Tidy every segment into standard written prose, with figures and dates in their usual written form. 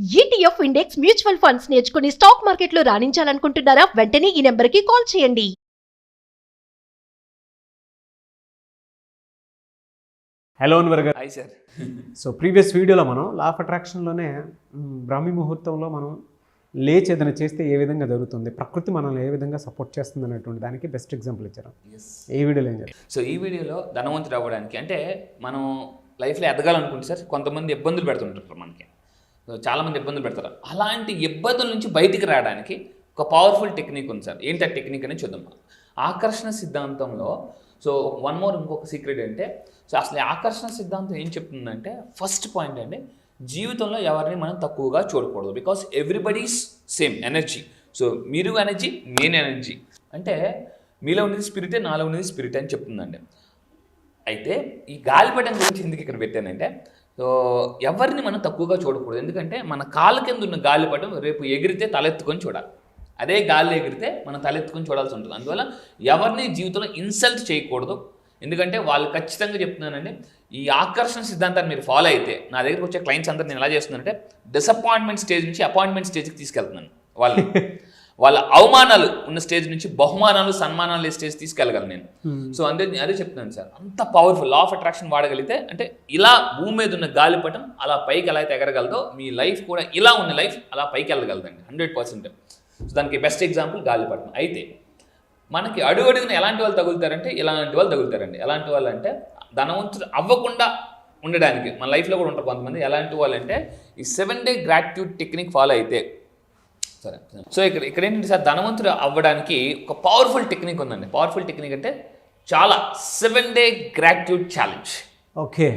ETF index mutual funds నేర్చుకుని stock మార్కెట్లో రాణించాలనుకుంటున్నారా? వెంటనే ఈ నెంబర్కి కాల్ చేయండి. హలో అన్వర్ గారు. Hi sir. సో ప్రీవియస్ వీడియోలో మనం లా ఆఫ్ అట్రాక్షన్లోనే బ్రాహ్మీ ముహూర్తంలో మనం లేచి ఏదైనా చేస్తే ఏ విధంగా జరుగుతుంది, ప్రకృతి మనల్ని ఏ విధంగా సపోర్ట్ చేస్తుంది అనేటువంటి దానికి బెస్ట్ ఎగ్జాంపుల్ ఇచ్చారు. ఈ వీడియోలో ఏం చేయాలి? సో ఈ వీడియోలో ధనవంతుడు అవ్వడానికి అంటే మనం లైఫ్లో ఎదగాలనుకుంటే సార్ కొంతమంది ఇబ్బందులు పెడుతుంటారు మనకి. సో చాలామంది ఇబ్బందులు పెడతారు. అలాంటి ఇబ్బందుల నుంచి బయటికి రావడానికి ఒక పవర్ఫుల్ టెక్నిక్ ఉంది సార్. ఏంటి ఆ టెక్నిక్ అనేది చూద్దాం. ఆకర్షణ సిద్ధాంతంలో సో ఇంకొక సీక్రెట్ అంటే, సో అసలు ఆకర్షణ సిద్ధాంతం ఏం చెప్తుందంటే, ఫస్ట్ పాయింట్ అంటే జీవితంలో ఎవరిని మనం తక్కువగా చూడకూడదు. Because everybody's same energy. So మీరు ఎనర్జీ, నేను ఎనర్జీ. అంటే మీలో ఉండేది స్పిరిటే, నాలో ఉండేది స్పిరిట్ అని చెప్తుందండి. అయితే ఈ గాలిపటం గురించి ఎందుకు ఇక్కడ పెట్టానంటే, సో ఎవరిని మనం తక్కువగా చూడకూడదు. ఎందుకంటే మన కాళ్ళ కింద ఉన్న గాలిపటం రేపు ఎగిరితే తలెత్తుకొని చూడాలి. అదే గాలి ఎగిరితే మనం తలెత్తుకొని చూడాల్సి ఉంటుంది. అందువల్ల ఎవరిని జీవితంలో ఇన్సల్ట్ చేయకూడదు. ఎందుకంటే వాళ్ళు ఖచ్చితంగా చెప్తున్నానండి, ఈ ఆకర్షణ సిద్ధాంతాన్ని మీరు ఫాలో అయితే, నా దగ్గరికి వచ్చే క్లయింట్స్ అందరూ నేను ఎలా చేస్తున్నానంటే డిసప్పాయింట్మెంట్ స్టేజ్ నుంచి అపాయింట్మెంట్ స్టేజ్కి తీసుకెళ్తున్నాను. వాళ్ళ అవమానాలు ఉన్న స్టేజ్ నుంచి బహుమానాలు, సన్మానాలు స్టేజ్ తీసుకెళ్ళగలను నేను. సో అదే చెప్తున్నాను సార్, అంత పవర్ఫుల్ లా ఆఫ్ అట్రాక్షన్ వాడగలిగితే, అంటే ఇలా భూమి మీద ఉన్న గాలిపటం అలా పైకి ఎలా అయితే ఎగరగలదో, మీ లైఫ్ కూడా ఇలా ఉన్న లైఫ్ అలా పైకి వెళ్ళగలదండి 100%. సో దానికి బెస్ట్ ఎగ్జాంపుల్ గాలిపటం. అయితే మనకి అడుగున ఎలాంటి వాళ్ళు తగులుతారంటే, ఇలాంటి వాళ్ళు తగులుతారండి. ఎలాంటి వాళ్ళు అంటే ధనవంతులు అవ్వకుండా ఉండడానికి మన లైఫ్లో కూడా ఉంటారు కొంతమంది. ఎలాంటి వాళ్ళు అంటే ఈ 7 day గ్రాటిట్యూడ్ టెక్నిక్ ఫాలో అయితే సరే. సో ఇక్కడ ఏంటంటే సార్, ధనవంతుడు అవ్వడానికి ఒక పవర్ఫుల్ టెక్నిక్ ఉందండి. పవర్ఫుల్ టెక్నిక్ అంటే చాలా 7 day gratitude challenge. Okay,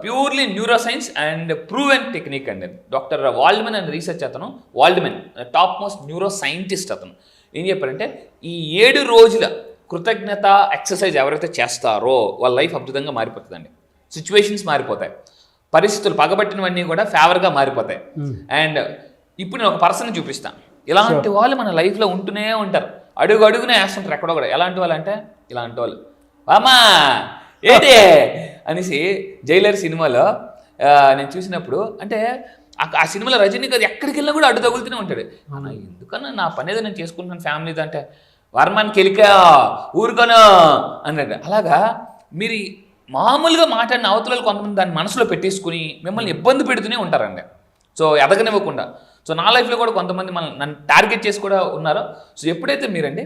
purely neuro science and proven technique అండి. డాక్టర్ వాల్డ్మన్ అండ్ రీసెర్చ్ అతను, వాల్డ్మన్ టాప్ మోస్ట్ న్యూరో సైంటిస్ట్ అతను ఏం చెప్పారంటే, ఈ 7 రోజుల కృతజ్ఞత ఎక్సర్సైజ్ ఎవరైతే చేస్తారో వాళ్ళ లైఫ్ అద్భుతంగా మారిపోతుందండి. సిచ్యువేషన్స్ మారిపోతాయి, పరిస్థితులు పగబట్టినవన్నీ కూడా ఫేవర్గా మారిపోతాయి. అండ్ ఇప్పుడు నేను ఒక పర్సన్ చూపిస్తాను. ఇలాంటి వాళ్ళు మన లైఫ్లో ఉంటూనే ఉంటారు, అడుగునే వేస్తుంటారు ఎక్కడో కూడా. ఎలాంటి వాళ్ళు అంటే, ఇలాంటి వాళ్ళు అమ్మా ఏంటి అనేసి జైలర్ సినిమాలో నేను చూసినప్పుడు, అంటే ఆ సినిమాలో రజనీకాంత్ ఎక్కడికి వెళ్ళినా కూడా అడ్డు తగులుతూనే ఉంటాడు. అన్న ఎందుకన్నా నా పని ఏదో నేను చేసుకుంటున్నాను ఫ్యామిలీతో అంటే, వర్మానికి వెళ్ళికా ఊరుకోను అన్నాడు. అలాగా మీరు మామూలుగా మాట్లాడిన అవతల కొంతమంది దాన్ని మనసులో పెట్టేసుకుని మిమ్మల్ని ఇబ్బంది పెడుతూనే ఉంటారండి. సో ఎదగనివ్వకుండా. సో నా లైఫ్లో కూడా కొంతమంది నన్ను టార్గెట్ చేసి కూడా ఉన్నారు. సో ఎప్పుడైతే మీరండి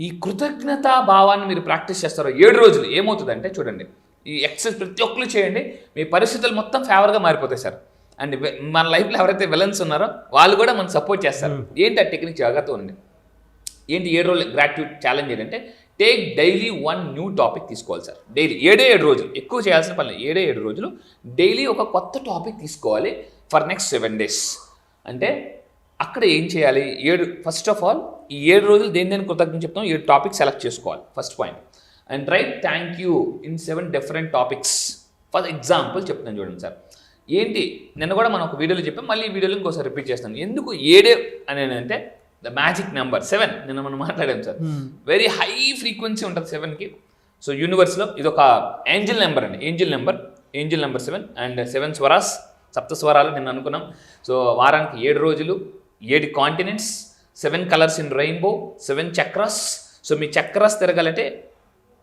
ఈ కృతజ్ఞతా భావాన్ని మీరు ప్రాక్టీస్ చేస్తారో 7 రోజులు ఏమవుతుందంటే, చూడండి, ఈ ఎక్సర్సైజ్ ప్రతి ఒక్కరు చేయండి, మీ పరిస్థితులు మొత్తం ఫేవర్గా మారిపోతాయి సార్. అండ్ మన లైఫ్లో ఎవరైతే విలన్స్ ఉన్నారో వాళ్ళు కూడా మనకు సపోర్ట్ చేస్తారు. ఏంటి ఆ టెక్నిక్ జాగ్రత్త ఉంది. ఏంటి 7 రోజులు గ్రాటిట్యూడ్ ఛాలెంజ్ ఏంటంటే, టేక్ డైలీ 1 న్యూ టాపిక్ తీసుకోవాలి సార్. డైలీ 7 రోజులు, ఎక్కువ చేయాల్సిన పని 7 రోజులు డైలీ ఒక కొత్త టాపిక్ తీసుకోవాలి ఫర్ నెక్స్ట్ 7 days. అంటే అక్కడ ఏం చేయాలి, ఫస్ట్ ఆఫ్ ఆల్ ఈ 7 రోజులు దేని కృతజ్ఞత చెప్తాం, 7 టాపిక్స్ సెలెక్ట్ చేసుకోవాలి. First point. And right thank you in 7 different topics. For example చెప్తాను చూడండి సార్. ఏంటి నిన్న కూడా మనం ఒక వీడియోలో చెప్పాం, మళ్ళీ ఈ వీడియోలో ఇంకోసారి రిపీట్ చేస్తాను. ఎందుకు 7 అని అంటే, ద మ్యాజిక్ నెంబర్ 7 నిన్న మనం మాట్లాడాం సార్. వెరీ హై ఫ్రీక్వెన్సీ ఉంటుంది 7కి. సో యూనివర్స్లో ఇది ఒక ఏంజిల్ నెంబర్ అండి. ఏంజిల్ నెంబర్ 7 అండ్ 7 స్వరాస్, సప్త స్వరాలు నిన్న అనుకున్నాం. సో వారానికి 7 రోజులు, 7 continents, 7 colours in rainbow, 7 chakras. So మీ చక్రాస్ తిరగాలంటే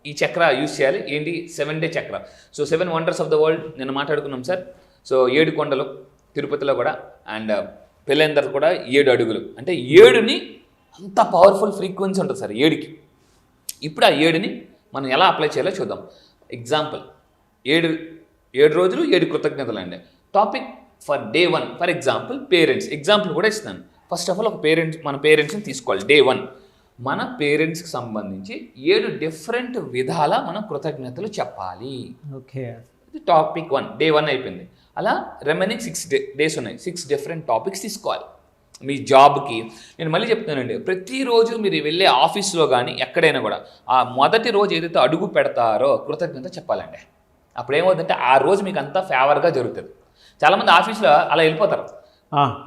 ఈ చక్ర యూజ్ చేయాలి. ఏంటి 7 day chakra. So 7 wonders of the world నిన్న మాట్లాడుకున్నాం సార్. సో 7 కొండలు తిరుపతిలో కూడా, అండ్ పెళ్ళందరూ కూడా 7 అడుగులు. అంటే 7ని అంత పవర్ఫుల్ ఫ్రీక్వెన్సీ ఉంటుంది సార్ 7కి. ఇప్పుడు ఆ 7ని మనం ఎలా అప్లై చేయాలో చూద్దాం. ఎగ్జాంపుల్ 7 రోజులు 7 కృతజ్ఞతలు అండి. Topic for day 1 for example parents. Example కూడా ఇస్తాను. ఫస్ట్ ఆఫ్ ఆల్ మన పేరెంట్స్ని తీసుకోవాలి. డే 1 మన పేరెంట్స్కి సంబంధించి 7 different విధాల మనం కృతజ్ఞతలు చెప్పాలి. ఓకే, టాపిక్ 1 డే 1 అయిపోయింది. అలా రిమైనింగ్ 6 days ఉన్నాయి. 6 different టాపిక్స్ తీసుకోవాలి. మీ జాబ్కి నేను మళ్ళీ చెప్తానండి, ప్రతిరోజు మీరు వెళ్ళే ఆఫీస్లో కానీ ఎక్కడైనా కూడా ఆ మొదటి రోజు ఏదైతే అడుగు పెడతారో కృతజ్ఞత చెప్పాలండి. అప్పుడు ఏమవుతుందంటే ఆ రోజు మీకు అంతా ఫేవర్గా జరుగుతుంది. చాలామంది ఆఫీస్లో అలా వెళ్ళిపోతారు.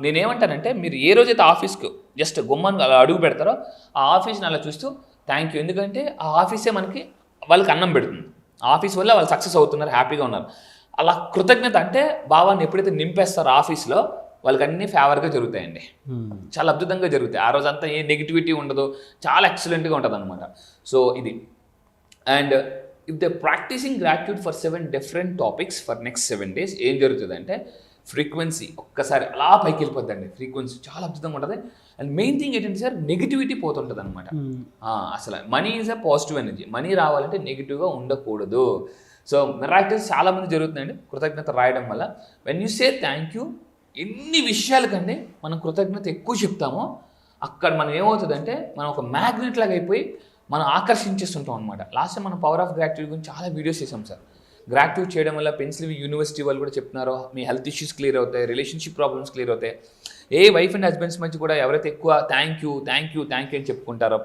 నేనేమంటానంటే, మీరు ఏ రోజైతే ఆఫీస్కి జస్ట్ గుమ్మాన్ని అలా అడుగు పెడతారో ఆ ఆఫీస్ని అలా చూస్తూ థ్యాంక్ యూ, ఎందుకంటే ఆ ఆఫీసే మనకి వాళ్ళకి అన్నం పెడుతుంది. ఆఫీస్ వల్ల వాళ్ళు సక్సెస్ అవుతున్నారు, హ్యాపీగా ఉన్నారు. అలా కృతజ్ఞత అంటే భావాన్ని ఎప్పుడైతే నింపేస్తారో ఆఫీస్లో, వాళ్ళకి అన్నీ ఫేవర్గా జరుగుతాయండి. చాలా అద్భుతంగా జరుగుతాయి. ఆ రోజంతా ఏ నెగిటివిటీ ఉండదు, చాలా ఎక్సలెంట్గా ఉంటుంది అనమాట. సో ఇది. And if they practising gratitude for 7 different topics for next 7 days ఏం జరుగుతుందంటే ఫ్రీక్వెన్సీ ఒక్కసారి అలా పైకి వెళ్ళిపోద్దండి. ఫ్రీక్వెన్సీ చాలా అద్భుతంగా ఉంటుంది. అండ్ మెయిన్ థింగ్ ఏంటంటే సార్, నెగిటివిటీ పోతుంటుంది అనమాట. అసలు money is a positive energy. Money రావాలంటే నెగిటివ్గా ఉండకూడదు. సో మిరాకిల్స్ చాలా మంది జరుగుతుందండి కృతజ్ఞత రాయడం వల్ల. When you say thank you, ఎన్ని విషయాలకండి మనం కృతజ్ఞత ఎక్కువ చెప్తామో అక్కడ మనం ఏమవుతుందంటే మనం ఒక మ్యాగ్నెట్ లాగా అయిపోయి మనం ఆకర్షించేస్తుంటాం అనమాట. లాస్ట్ టైం మనం పవర్ ఆఫ్ గ్రాట్యూడ్ గురించి చాలా వీడియోస్ చేసాం సార్. గ్రాట్యూడ్ చేయడం వల్ల పెన్సిల్వేనియా యూనివర్సిటీ వాళ్ళు కూడా చెప్తున్నారు, మీ హెల్త్ ఇష్యూస్ క్లియర్ అవుతాయి, రిలేషన్షిప్ ప్రాబ్లమ్స్ క్లియర్ అవుతాయి. ఏ వైఫ్ అండ్ హస్బెండ్స్ మధ్య కూడా ఎవరైతే ఎక్కువ thank you thank you thank you అని చెప్పుకుంటారో,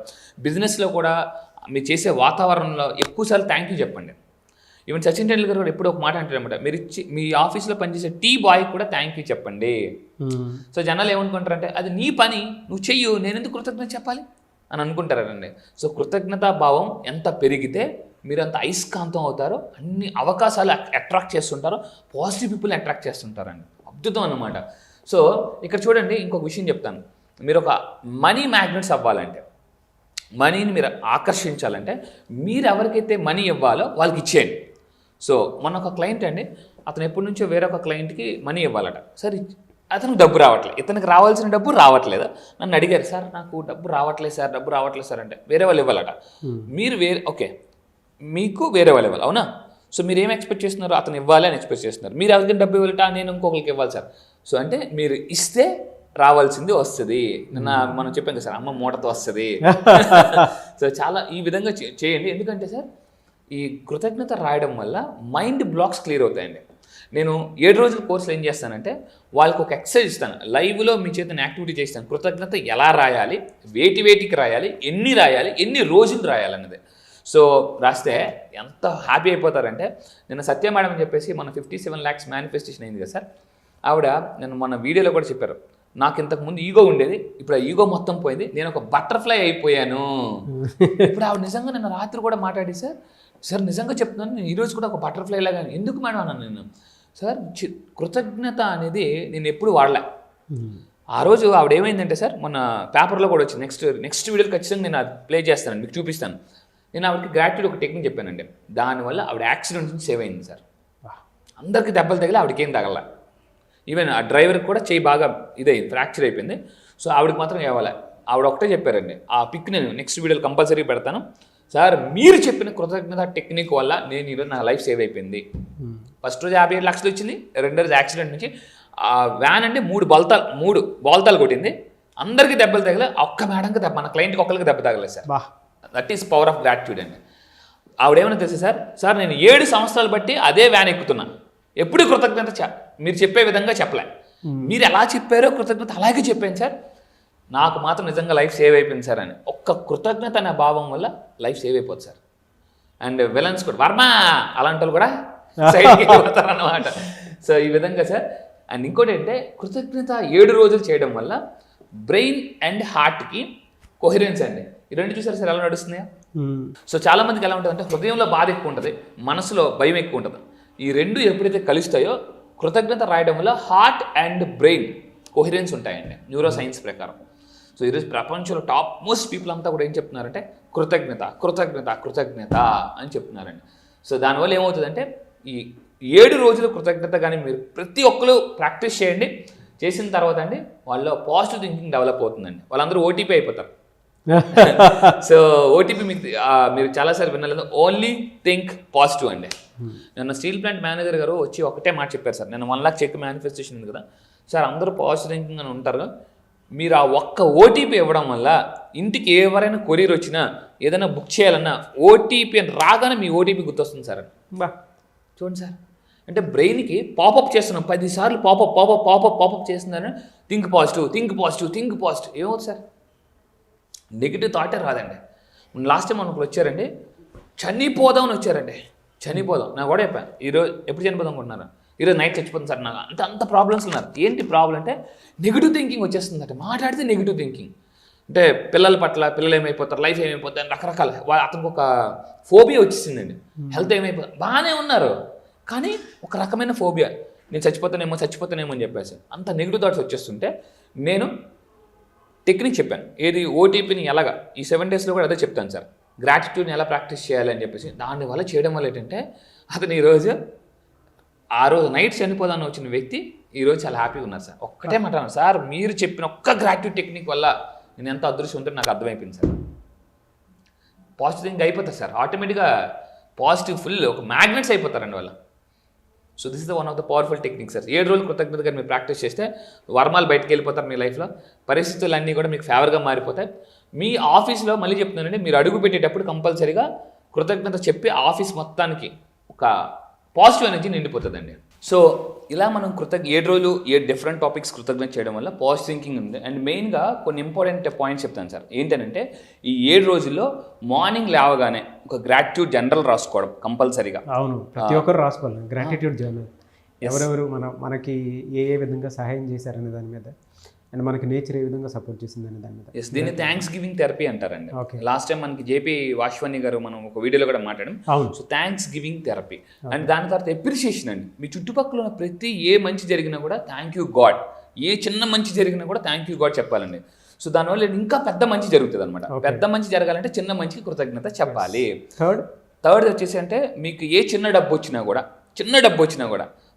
బిజినెస్లో కూడా మీరు చేసే వాతావరణంలో ఎక్కువసార్లు థ్యాంక్ యూ చెప్పండి. ఈవెన్ సచిన్ టెండూల్కర్ కూడా ఎప్పుడు ఒక మాట అంటారనమాట, మీరు మీ ఆఫీస్లో పనిచేసే టీ బాయ్ కూడా థ్యాంక్ యూ చెప్పండి. సో జనాలు ఏమనుకుంటారంటే అది నీ పని, నువ్వు చెయ్యు, నేను ఎందుకు కృతజ్ఞత చెప్పాలి అని అనుకుంటారండి. సో కృతజ్ఞతా భావం ఎంత పెరిగితే మీరు అంత అయస్కాంతం అవుతారో, అన్ని అవకాశాలు అట్రాక్ట్ చేస్తుంటారో, పాజిటివ్ పీపుల్ అట్రాక్ట్ చేస్తుంటారండి. అద్భుతం అన్నమాట. సో ఇక్కడ చూడండి, ఇంకొక విషయం చెప్తాను. మీరు ఒక మనీ మ్యాగ్నెట్స్ అవ్వాలంటే, మనీని మీరు ఆకర్షించాలంటే మీరు ఎవరికైతే మనీ ఇవ్వాలో వాళ్ళకి ఇచ్చేయండి. సో మన ఒక క్లయింట్ అండి, అతను ఎప్పటి నుంచో వేరొక క్లయింట్కి మనీ ఇవ్వాలట. సరే అతనికి డబ్బు రావట్లేదు, ఇతనికి రావాల్సిన డబ్బు రావట్లేదు. నన్ను అడిగారు, సార్ నాకు డబ్బు రావట్లేదు సార్ అంటే వేరే వాళ్ళు ఇవ్వాలట. మీరు ఓకే, మీకు వేరే వాళ్ళు ఇవ్వాలి, అవునా? సో మీరు ఏం ఎక్స్పెక్ట్ చేస్తున్నారు? అతను ఇవ్వాలి అని ఎక్స్పెక్ట్ చేస్తున్నారు. మీరు ఎవరికైనా డబ్బు ఇవ్వాలట, నేను ఇంకొకరికి ఇవ్వాలి సార్. సో అంటే మీరు ఇస్తే రావాల్సింది వస్తుంది. మనం చెప్పాం కదా సార్, అమ్మ మూటతో వస్తుంది. సో చాలా ఈ విధంగా చేయండి. ఎందుకంటే సార్, ఈ కృతజ్ఞత రాయడం వల్ల మైండ్ బ్లాక్స్ క్లియర్ అవుతాయండి. నేను 7 రోజుల కోర్సులో ఏం చేస్తానంటే వాళ్ళకి ఒక ఎక్సర్సైజ్ ఇస్తాను, లైవ్లో మీ చేతను యాక్టివిటీ చేస్తాను. కృతజ్ఞత ఎలా రాయాలి, వేటికి రాయాలి, ఎన్ని రోజులు రాయాలి అన్నది. సో రాస్తే ఎంత హ్యాపీ అయిపోతారంటే, నిన్న సత్య మేడం అని చెప్పేసి మన 57 lakhs మేనిఫెస్టేషన్ అయింది కదా సార్, ఆవిడ నేను మన వీడియోలో కూడా చెప్పారు, నాకు ఇంతకుముందు ఈగో ఉండేది, ఇప్పుడు ఆ ఈగో మొత్తం పోయింది, నేను ఒక బటర్ఫ్లై అయిపోయాను. ఇప్పుడు ఆవిడ నిజంగా నిన్న రాత్రి కూడా మాట్లాడి, సార్ నిజంగా చెప్తున్నాను, నేను ఈరోజు కూడా ఒక బటర్ఫ్లై లాగా. ఎందుకు మేడం అన్నాను నేను. సార్ కృతజ్ఞత అనేది నేను ఎప్పుడు వాడలే. ఆ రోజు ఆవిడ ఏమైందంటే సార్, మన పేపర్లో కూడా వచ్చింది, నెక్స్ట్ వీడియోలో ఖచ్చితంగా నేను అది ప్లే చేస్తాను, మీకు చూపిస్తాను. నేను ఆవిడకి గ్రాట్యూడ్ ఒక టెక్నిక్ చెప్పానండి, దానివల్ల ఆవిడ యాక్సిడెంట్ నుంచి సేవ్ అయింది సార్. అందరికీ దెబ్బలు తగిలి ఆవిడకి ఏం తగల. ఈవెన్ ఆ డ్రైవర్కి కూడా చేయి బాగా ఇదైంది, ఫ్రాక్చర్ అయిపోయింది. సో ఆవిడకి మాత్రం ఇవ్వాలి. ఆవిడ ఒకటే చెప్పారండి, ఆ పిక్ నేను నెక్స్ట్ వీడియోలో కంపల్సరీ పెడతాను. సార్ మీరు చెప్పిన కృతజ్ఞత టెక్నిక్ వల్ల నేను ఈరోజు నా లైఫ్ సేవ్ అయిపోయింది. ఫస్ట్ రోజు 57 లక్షలు వచ్చింది, రెండో రోజు యాక్సిడెంట్ నుంచి ఆ వ్యాన్ అంటే 3 బోల్తాలు కొట్టింది, అందరికీ దెబ్బలు తగిలే, ఒక్క మేడంకి దెబ్బ, మన క్లయింట్కి ఒక్కరికి దెబ్బ తగలేదు sir. That is power of gratitude అండి. ఆవిడేమన్నా తెలుసా సార్, నేను 7 సంవత్సరాలు బట్టి అదే వ్యాన్ ఎక్కుతున్నా, ఎప్పుడు కృతజ్ఞత మీరు చెప్పే విధంగా చెప్పలే, మీరు ఎలా చెప్పారో కృతజ్ఞత అలాగే చెప్పాను సార్, నాకు మాత్రం నిజంగా లైఫ్ సేవ్ అయిపోయింది సార్ అని. ఒక్క కృతజ్ఞత అనే భావం వల్ల లైఫ్ సేవ్ అయిపోతుంది సార్. అండ్ విలన్స్ కూడా వర్మ అలాంటి వాళ్ళు కూడా సైడ్కి వెళ్ళిపోతారు అన్నమాట. సో ఈ విధంగా సార్. అండ్ ఇంకోటి ఏంటంటే, కృతజ్ఞత 7 రోజులు చేయడం వల్ల బ్రెయిన్ అండ్ హార్ట్కి కొహిరెన్స్ అండి. ఈ రెండు చూసారు సార్ ఎలా నడుస్తున్నాయా? సో చాలా మందికి ఎలా ఉంటుంది అంటే, హృదయంలో బాధ ఎక్కువ ఉంటుంది, మనసులో భయం ఎక్కువ ఉంటుంది. ఈ రెండు ఎప్పుడైతే కలుస్తాయో కృతజ్ఞత రాయడం వల్ల హార్ట్ అండ్ బ్రెయిన్ కొహిరెన్స్ ఉంటాయండి న్యూరో సైన్స్ ప్రకారం. సో ఈరోజు ప్రపంచంలో టాప్ మోస్ట్ పీపుల్ అంతా కూడా ఏం చెప్తున్నారంటే కృతజ్ఞత అని చెప్తున్నారండి. సో దానివల్ల ఏమవుతుందంటే, ఈ 7 రోజులు కృతజ్ఞత కానీ మీరు ప్రతి ఒక్కరు ప్రాక్టీస్ చేయండి. చేసిన తర్వాత అండి వాళ్ళలో పాజిటివ్ థింకింగ్ డెవలప్ అవుతుందండి. వాళ్ళందరూ ఓటీపీ అయిపోతారు. సో ఓటీపీ మీరు చాలాసార్లు వినలేదు, ఓన్లీ థింక్ పాజిటివ్ అండి. నిన్న స్టీల్ ప్లాంట్ మేనేజర్ గారు వచ్చి ఒకటే మాట చెప్పారు సార్, నేను 1 lakh చెక్ మేనిఫెస్టేషన్ ఉంది కదా సార్, అందరూ పాజిటివ్ థింకింగ్ అని ఉంటారు, మీరు ఆ ఒక్క ఓటీపీ ఇవ్వడం వల్ల ఇంటికి ఎవరైనా కొరియర్ వచ్చినా ఏదైనా బుక్ చేయాలన్నా ఓటీపీ అని రాగానే మీ ఓటీపీ గుర్తొస్తుంది సార్ అని. చూడండి సార్, అంటే బ్రెయిన్కి పాపప్ చేస్తున్నాం 10 సార్లు పాపప్ చేస్తున్నారని, థింక్ పాజిటివ్ ఏమవుతుంది సార్, నెగిటివ్ థాటే రాదండి. లాస్ట్ టైం మనకు వచ్చారండి, చనిపోదామని వచ్చారండి, నాకు కూడా చెప్పాను, ఈరోజు ఎప్పుడు చనిపోదాం అనుకుంటున్నాను, ఈరోజు నైట్ చచ్చిపోతుంది సార్, నాకు అంత ప్రాబ్లమ్స్ ఉన్నారు. ఏంటి ప్రాబ్లం అంటే, నెగిటివ్ థింకింగ్ వచ్చేస్తుందంటే, మాట్లాడితే నెగిటివ్ థింకింగ్ అంటే పిల్లలు ఏమైపోతారు, లైఫ్ ఏమైపోతారు, రకరకాల అతనికి ఒక ఫోబియా వచ్చేసిందండి, హెల్త్ ఏమైపోతుంది, బాగానే ఉన్నారు కానీ ఒక రకమైన ఫోబియా, నేను చచ్చిపోతానేమో అని చెప్పేసి అంత నెగిటివ్ థాట్స్ వచ్చేస్తుంటే నేను టెక్నిక్ చెప్పాను, ఏది ఓటీపీని ఎలాగా ఈ 7 డేస్లో కూడా అదే చెప్తాను సార్, గ్రాటిట్యూడ్ని ఎలా ప్రాక్టీస్ చేయాలి అని చెప్పేసి. దానివల్ల చేయడం వల్ల ఏంటంటే అతను ఈరోజు ఆ రోజు నైట్ చనిపోదాన్ని వచ్చిన వ్యక్తి ఈరోజు చాలా హ్యాపీగా ఉన్నారు సార్. ఒక్కటే మాట అన్నాను, సార్ మీరు చెప్పిన ఒక్క గ్రాటిట్యూడ్ టెక్నిక్ వల్ల నేను ఎంత అదృష్టవంతుడు నాకు అర్థమైపోయింది సార్. పాజిటివ్ థింక్ అయిపోతారు సార్, ఆటోమేటిక్గా పాజిటివ్ ఫుల్ ఒక మ్యాగ్నెట్స్ అయిపోతారండి వాళ్ళ. So this is the one of the powerful technique sir. 7 రోజులు కృతజ్ఞతగా మీరు ప్రాక్టీస్ చేస్తే వర్మాలు బయటకు వెళ్ళిపోతారు మీ లైఫ్లో, పరిస్థితులన్నీ కూడా మీకు ఫేవర్గా మారిపోతాయి. మీ ఆఫీస్లో మళ్ళీ చెప్తున్నానండి, మీరు అడుగు పెట్టేటప్పుడు కంపల్సరీగా కృతజ్ఞత చెప్పి ఆఫీస్ మొత్తానికి ఒక పాజిటివ్ ఎనర్జీ నిండిపోతుందండి. సో ఇలా మనం 7 రోజులు 7 డిఫరెంట్ టాపిక్స్ కృతజ్ఞత చేయడం వల్ల పాజిటివ్ థింకింగ్ ఉంది. అండ్ మెయిన్గా కొన్ని ఇంపార్టెంట్ పాయింట్స్ చెప్తాను సార్. ఏంటంటే ఈ 7 రోజుల్లో మార్నింగ్ లేవగానే ఒక గ్రాటిట్యూడ్ జనరల్ రాసుకోవడం కంపల్సరీగా. అవును, ప్రతి ఒక్కరు రాసుకోవాలి గ్రాటిట్యూడ్ జర్నల్. ఎవరెవరు మనకి ఏ విధంగా సహాయం చేశారనే దాని మీద, అండ్ మనకి నేచర్ ఏ విధంగా సపోర్ట్ చేసిందనే దాని మీద. ఎస్, దీన్ని థ్యాంక్స్ గివింగ్ థెరపీ అంటారండి. లాస్ట్ టైం మనకి జేపీ వాష్వాణి గారు మనం ఒక వీడియోలో కూడా మాట్లాడాం. So thanks giving therapy. And దాని తర్వాత ఎప్రిషియేషన్ అండి. మీ చుట్టుపక్కల ఉన్న ప్రతి ఏ మంచి జరిగినా కూడా థ్యాంక్ యూ గాడ్, ఏ చిన్న మంచి జరిగినా కూడా థ్యాంక్ యూ గాడ్ చెప్పాలండి. సో దానివల్ల ఇంకా పెద్ద మంచి జరుగుతుంది అనమాట. పెద్ద మంచి జరగాలంటే చిన్న మంచికి కృతజ్ఞత చెప్పాలి. థర్డ్ వచ్చేసి అంటే మీకు ఏ చిన్న డబ్బు వచ్చినా కూడా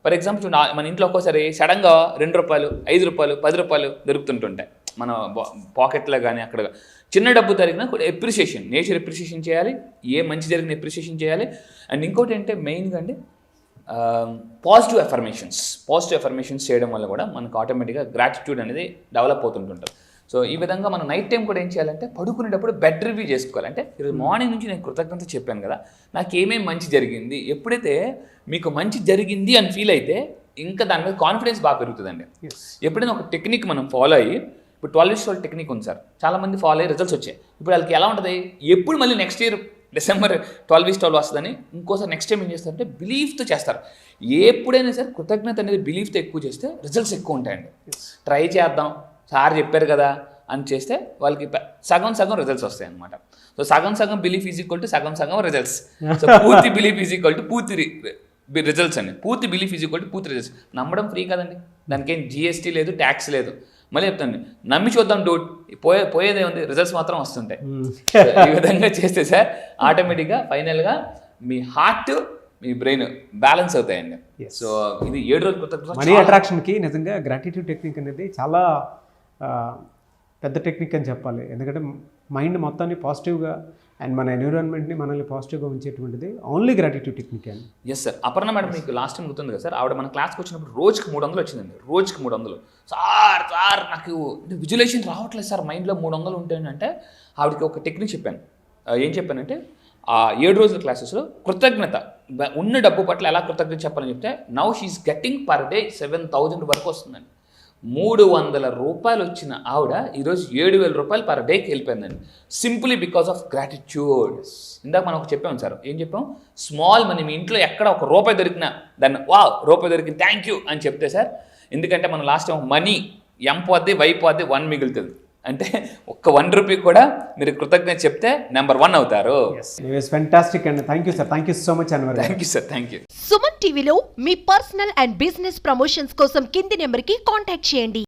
ఫర్ ఎగ్జాంపుల్ చూడండి, మన ఇంట్లో ఒక్కోసారి సడన్గా 2 రూపాయలు 5 రూపాయలు 10 రూపాయలు దొరుకుతుంటుంటాయి మన పాకెట్లో కానీ అక్కడ. చిన్న డబ్బు జరిగినా కూడా ఎప్రిషియేషన్, నేచర్ ఎప్రిషియేషన్ చేయాలి, ఏ మంచి జరిగిన ఎప్రిషియేషన్ చేయాలి. అండ్ ఇంకోటి ఏంటంటే మెయిన్గా అండి పాజిటివ్ ఎఫర్మేషన్స్ చేయడం వల్ల కూడా మనకు ఆటోమేటిక్గా గ్రాటిట్యూడ్ అనేది డెవలప్ అవుతుంటుంటారు. సో ఈ విధంగా మనం నైట్ టైం కూడా ఏం చేయాలంటే పడుకునేటప్పుడు బెడ్ రివ్యూ చేసుకోవాలి. అంటే ఈరోజు మార్నింగ్ నుంచి నేను కృతజ్ఞత చెప్పాను కదా, నాకు ఏమేమి మంచి జరిగింది. ఎప్పుడైతే మీకు మంచి జరిగింది అని ఫీల్ అయితే ఇంకా దాని మీద కాన్ఫిడెన్స్ బాగా పెరుగుతుందండి. ఎప్పుడైనా ఒక టెక్నిక్ మనం ఫాలో అయ్యి, ఇప్పుడు 12 టెక్నిక్ ఉంది సార్, చాలామంది ఫాలో అయ్యి రిజల్ట్స్ వచ్చాయి. ఇప్పుడు వాళ్ళకి ఎలా ఉంటుంది, ఎప్పుడు మళ్ళీ నెక్స్ట్ ఇయర్ December 12 వస్తుందని ఇంకోసారి నెక్స్ట్ టైం ఏం చేస్తారంటే బిలీఫ్తో చేస్తారు. ఎప్పుడైనా సరే కృతజ్ఞత అనేది బిలీఫ్తో ఎక్కువ చేస్తే రిజల్ట్స్ ఎక్కువ ఉంటాయండి. ట్రై చేద్దాం, సార్ చెప్పారు కదా అని చేస్తే వాళ్ళకి సగం రిజల్ట్స్ వస్తాయి అనమాట. సో సగం బిలీఫ్ ఈజ్ ఈక్వల్ టు సగం రిజల్ట్స్. సో పూర్తి బిలీఫ్ ఈజ్ ఈక్వల్ టు పూర్తి రిజల్ట్స్ అండి. పూర్తి బిలీఫ్ ఈజ్ ఈక్వల్ టు పూర్తి రిజల్ట్స్. నమ్మడం ఫ్రీ కదండి, దానికి ఏం జిఎస్టీ లేదు, ట్యాక్స్ లేదు. మళ్ళీ చెప్తాను, నమ్మి చూద్దాం డౌట్, పోయేదే ఉంది, రిజల్ట్స్ మాత్రం వస్తుంటాయి. ఈ విధంగా చేస్తే సార్ ఆటోమేటిక్గా ఫైనల్గా మీ హార్ట్ మీ బ్రెయిన్ బ్యాలెన్స్ అవుతాయండి. సో ఇది 7 రోజుల కృతజ్ఞత. మనీ అట్రాక్షన్కి నిజంగా గ్రాటిట్యూడ్ టెక్నిక్ అనేది చాలా పెద్ద టెక్నిక్ అని చెప్పాలి. ఎందుకంటే మైండ్ మొత్తాన్ని పాజిటివ్గా అండ్ మన ఎన్విరాన్మెంట్ని మనల్ని పాజిటివ్గా ఉంచేటువంటిది ఓన్లీ గ్రాటిట్యూడ్ టెక్నిక్ అండి. Yes sir. అపర్ణ మేడం మీకు లాస్ట్ టైం గుర్తుంది కదా సార్, ఆవిడ మన క్లాస్కి వచ్చినప్పుడు రోజుకి 300 వచ్చిందండి. రోజుకి 300. సార్ నాకు విజువలైజేషన్ రావట్లేదు సార్, మైండ్లో 300 ఉంటాయంటే ఆవిడకి ఒక టెక్నిక్ చెప్పాను. ఏం చెప్పానంటే ఆ 7 రోజుల క్లాసెస్లో కృతజ్ఞత ఉన్న డబ్బు పట్ల ఎలా కృతజ్ఞత చెప్పాలని చెప్తే now she's getting per day 7,000 వరకు వస్తుందండి. 300 రూపాయలు వచ్చిన ఆవిడ ఈరోజు 7,000 రూపాయలు పర్ డేకి వెళ్ళిపోయిందండి. Simply because of gratitude. ఇందాక మనం చెప్పాము సార్, ఏం చెప్పాం, స్మాల్ మనీ. మీ ఇంట్లో ఎక్కడ ఒక రూపాయి దొరికినా దాన్ని రూపాయి దొరికింది థ్యాంక్ యూ అని చెప్తే సార్, ఎందుకంటే మనం లాస్ట్ టైం మనీ పోద్ది పోద్ది 1 మిగులుతుంది. అంటే ఒక్క 1 రూపీ కూడా మీరు కృతజ్ఞత చెప్తే నెంబర్ 1 అవుతారు. ఫెంటాస్టిక్ అండి. Thank you sir, thank you so much Anwar. Thank you sir, thank you. Suman టీవీలో మీ పర్సనల్ అండ్ బిజినెస్ ప్రమోషన్స్ కోసం కింది నెంబర్కి కాంటాక్ట్ చేయండి.